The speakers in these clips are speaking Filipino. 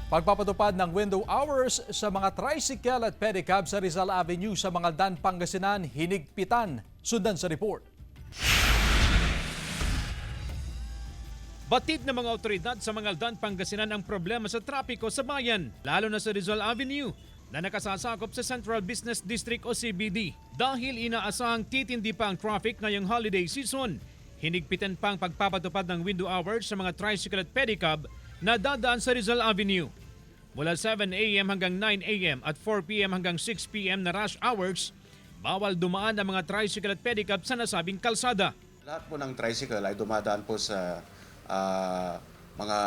Pagpapatupad ng window hours sa mga tricycle at pedicab sa Rizal Avenue sa Mangaldan, Pangasinan, hinigpitan. Sundan sa report. Batid ng mga otoridad sa Mangaldan, Pangasinan ang problema sa trapiko sa bayan, lalo na sa Rizal Avenue na nakasasakop sa Central Business District o CBD. Dahil inaasahang titindi pa ang traffic ngayong holiday season, hinigpitan pa ang pagpapatupad ng window hours sa mga tricycle at pedicab na dadaan sa Rizal Avenue. Mula 7 a.m. hanggang 9 a.m. at 4 p.m. hanggang 6 p.m. na rush hours, bawal dumaan ang mga tricycle at pedicab sa nasabing kalsada. Lahat po ng tricycle ay dumadaan po sa mga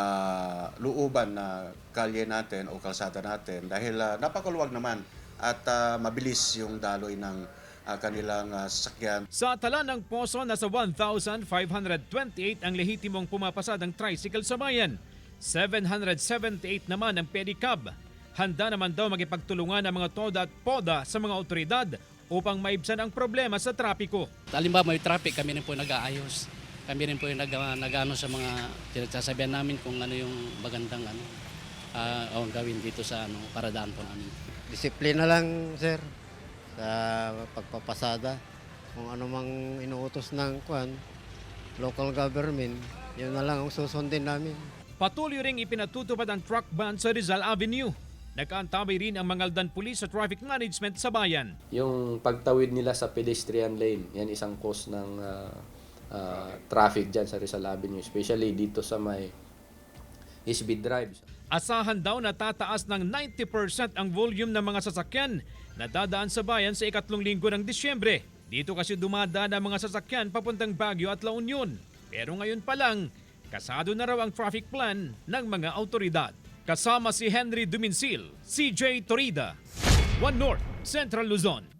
looban na kalye natin o kalsada natin dahil napakaluwag naman at mabilis yung daloy ng kanilang sasakyan. Sa tala ng poso, nasa 1,528 ang lehitimong pumapasadang tricycle sa bayan. 778 naman ang pedicab. Handa naman daw magipagtulungan ang mga TODA at PODA sa mga otoridad upang maibsan ang problema sa trapiko. Halimbawa may traffic, kami rin po nag-aayos. Kami rin po yung nag-ano sa mga pinagsasabihan namin kung ano yung magandang gawin dito sa paradaan po namin. Disiplina lang, sir, sa pagpapasada. Kung ano mang inuutos ng local government, yun na lang ang susundin namin. Patuloy ring ipinatutupad ang truck ban sa Rizal Avenue. Nagkaantabay rin ang Mangaldan Police sa traffic management sa bayan. Yung pagtawid nila sa pedestrian lane, yan isang cause ng traffic dyan sa Rizal Avenue, especially dito sa may speed drives. Asahan daw na tataas ng 90% ang volume ng mga sasakyan na dadaan sa bayan sa ikatlong linggo ng Disyembre. Dito kasi dumadaan ang mga sasakyan papuntang Baguio at La Union. Pero ngayon pa lang, kasado na raw ang traffic plan ng mga autoridad. Kasama si Henry Duminsil, CJ Torida, One North, Central Luzon.